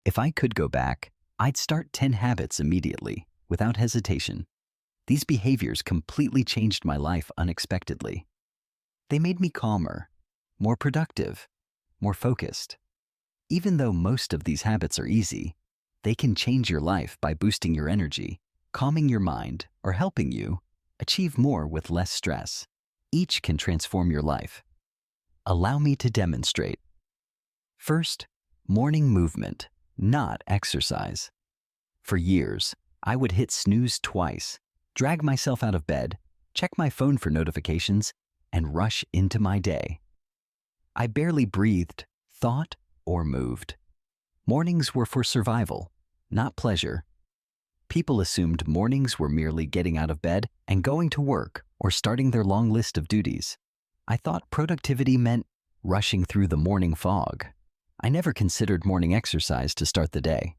If I could go back, I'd start 10 habits immediately, without hesitation. These behaviors completely changed my life unexpectedly. They made me calmer, more productive, more focused. Even though most of these habits are easy, they can change your life by boosting your energy, calming your mind, or helping you achieve more with less stress. Each can transform your life. Allow me to demonstrate. First, morning movement, not exercise. For years, I would hit snooze twice, drag myself out of bed, check my phone for notifications, and rush into my day. I barely breathed, thought, or moved. Mornings were for survival, not pleasure. People assumed mornings were merely getting out of bed and going to work or starting their long list of duties. I thought productivity meant rushing through the morning fog. I never considered morning exercise to start the day.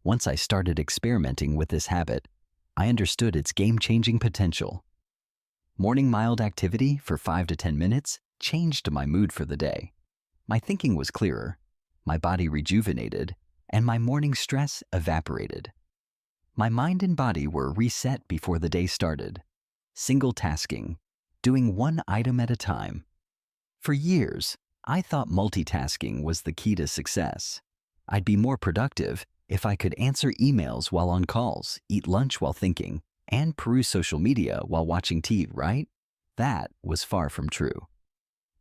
Once I started experimenting with this habit, I understood its game-changing potential. Morning mild activity for 5 to 10 minutes changed my mood for the day. My thinking was clearer, my body rejuvenated, and my morning stress evaporated. My mind and body were reset before the day started. Single tasking, doing one item at a time. For years, I thought multitasking was the key to success. I'd be more productive if I could answer emails while on calls, eat lunch while thinking, and peruse social media while watching TV, right? That was far from true.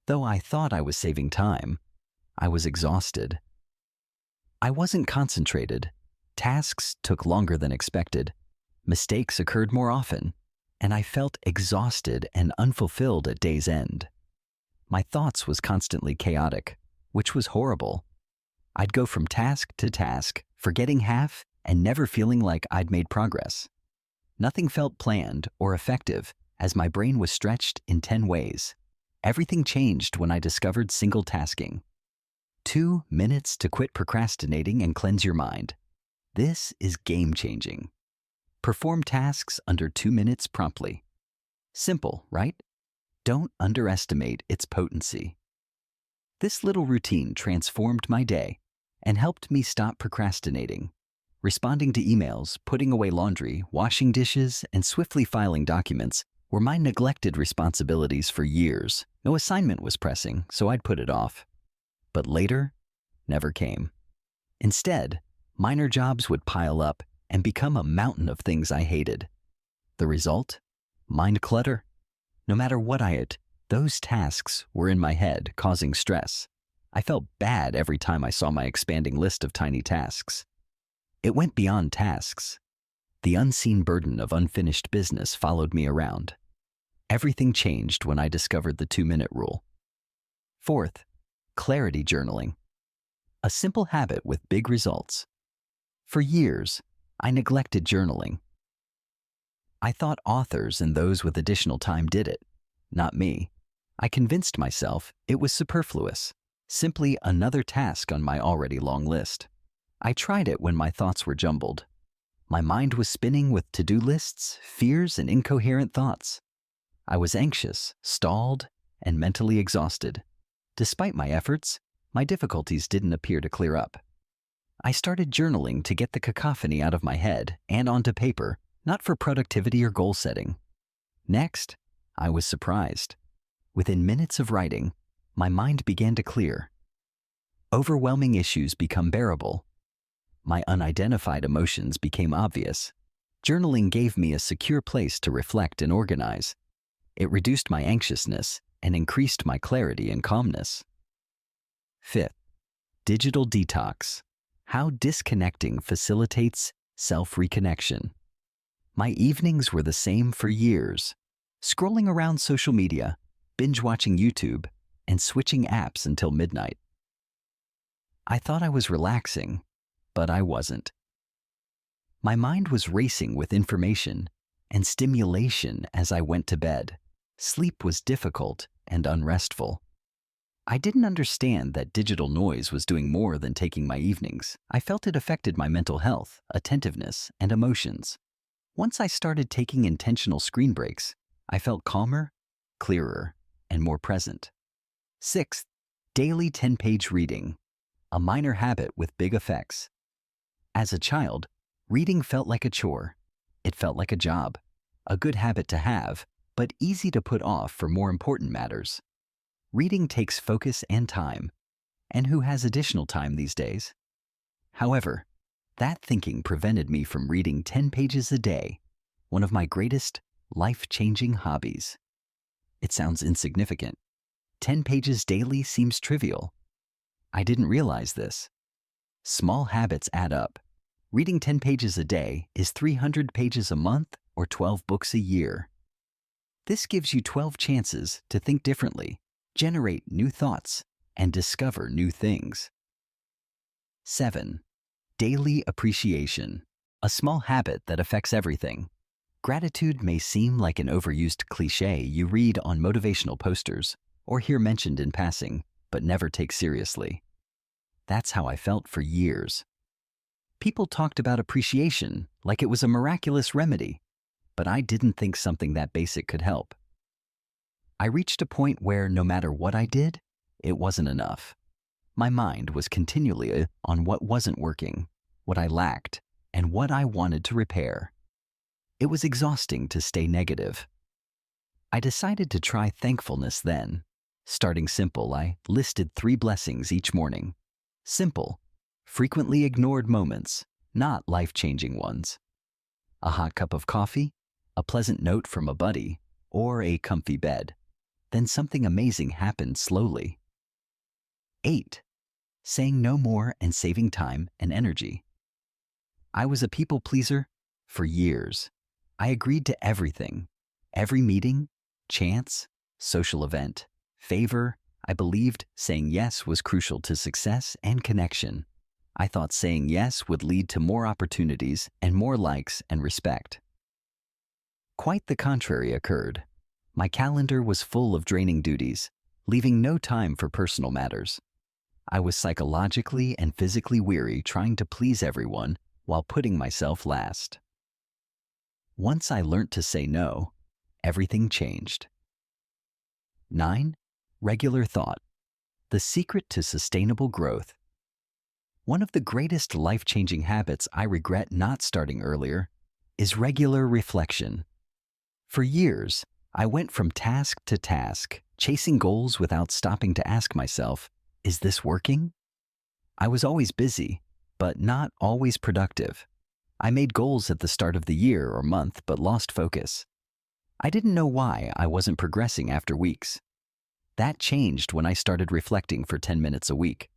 Though I thought I was saving time, I was exhausted. I wasn't concentrated. Tasks took longer than expected. Mistakes occurred more often, and I felt exhausted and unfulfilled at day's end. My thoughts was constantly chaotic, which was horrible. I'd go from task to task, forgetting half and never feeling like I'd made progress. Nothing felt planned or effective as my brain was stretched in 10 ways. Everything changed when I discovered single tasking. 2 minutes to quit procrastinating and cleanse your mind. This is game-changing. Perform tasks under 2 minutes promptly. Simple, right? Don't underestimate its potency. This little routine transformed my day and helped me stop procrastinating. Responding to emails, putting away laundry, washing dishes, and swiftly filing documents were my neglected responsibilities for years. No assignment was pressing, so I'd put it off. But later, never came. Instead, minor jobs would pile up and become a mountain of things I hated. The result? Mind clutter. No matter what I ate, those tasks were in my head, causing stress. I felt bad every time I saw my expanding list of tiny tasks. It went beyond tasks. The unseen burden of unfinished business followed me around. Everything changed when I discovered the 2-minute rule. Fourth, clarity journaling. A simple habit with big results. For years, I neglected journaling. I thought authors and those with additional time did it, not me. I convinced myself it was superfluous, simply another task on my already long list. I tried it when my thoughts were jumbled. My mind was spinning with to-do lists, fears, and incoherent thoughts. I was anxious, stalled, and mentally exhausted. Despite my efforts, my difficulties didn't appear to clear up. I started journaling to get the cacophony out of my head and onto paper, not for productivity or goal setting. Next, I was surprised. Within minutes of writing, my mind began to clear. Overwhelming issues become bearable. My unidentified emotions became obvious. Journaling gave me a secure place to reflect and organize. It reduced my anxiousness and increased my clarity and calmness. Fifth, digital detox. How disconnecting facilitates self-reconnection. My evenings were the same for years. Scrolling around social media, binge-watching YouTube, and switching apps until midnight. I thought I was relaxing, but I wasn't. My mind was racing with information and stimulation as I went to bed. Sleep was difficult and unrestful. I didn't understand that digital noise was doing more than taking my evenings. I felt it affected my mental health, attentiveness, and emotions. Once I started taking intentional screen breaks, I felt calmer, clearer, and more present. Sixth, daily 10-page reading. A minor habit with big effects. As a child, reading felt like a chore. It felt like a job, a good habit to have, but easy to put off for more important matters. Reading takes focus and time, and who has additional time these days? However, that thinking prevented me from reading 10 pages a day, one of my greatest, life-changing hobbies. It sounds insignificant. 10 pages daily seems trivial. I didn't realize this. Small habits add up. Reading 10 pages a day is 300 pages a month or 12 books a year. This gives you 12 chances to think differently, generate new thoughts, and discover new things. 7. Daily appreciation, a small habit that affects everything. Gratitude may seem like an overused cliché you read on motivational posters or hear mentioned in passing, but never take seriously. That's how I felt for years. People talked about appreciation like it was a miraculous remedy, but I didn't think something that basic could help. I reached a point where no matter what I did, it wasn't enough. My mind was continually on what wasn't working, what I lacked, and what I wanted to repair. It was exhausting to stay negative. I decided to try thankfulness then. Starting simple, I listed 3 blessings each morning. Simple, frequently ignored moments, not life-changing ones. A hot cup of coffee, a pleasant note from a buddy, or a comfy bed. Then something amazing happened slowly. 8. Saying no more and saving time and energy. I was a people pleaser for years. I agreed to everything. Every meeting, chance, social event, favor. I believed saying yes was crucial to success and connection. I thought saying yes would lead to more opportunities and more likes and respect. Quite the contrary occurred. My calendar was full of draining duties, leaving no time for personal matters. I was psychologically and physically weary trying to please everyone while putting myself last. Once I learned to say no, everything changed. 9. Regular thought. The secret to sustainable growth. One of the greatest life-changing habits I regret not starting earlier is regular reflection. For years, I went from task to task, chasing goals without stopping to ask myself, is this working? I was always busy, but not always productive. I made goals at the start of the year or month but lost focus. I didn't know why I wasn't progressing after weeks. That changed when I started reflecting for 10 minutes a week.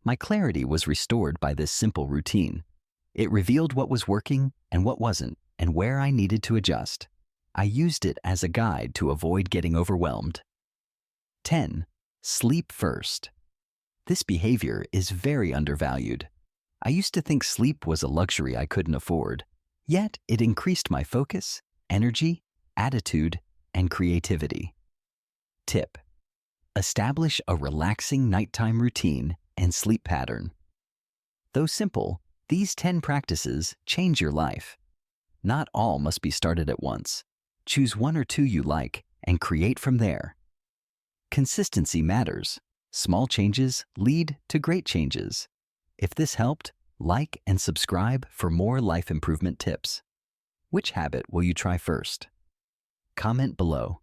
My clarity was restored by this simple routine. It revealed what was working and what wasn't, and where I needed to adjust. I used it as a guide to avoid getting overwhelmed. 10. Sleep first. This behavior is very undervalued. I used to think sleep was a luxury I couldn't afford, yet it increased my focus, energy, attitude, and creativity. Tip: establish a relaxing nighttime routine and sleep pattern. Though simple, these 10 practices change your life. Not all must be started at once. Choose 1 or 2 you like and create from there. Consistency matters. Small changes lead to great changes. If this helped, like and subscribe for more life improvement tips. Which habit will you try first? Comment below.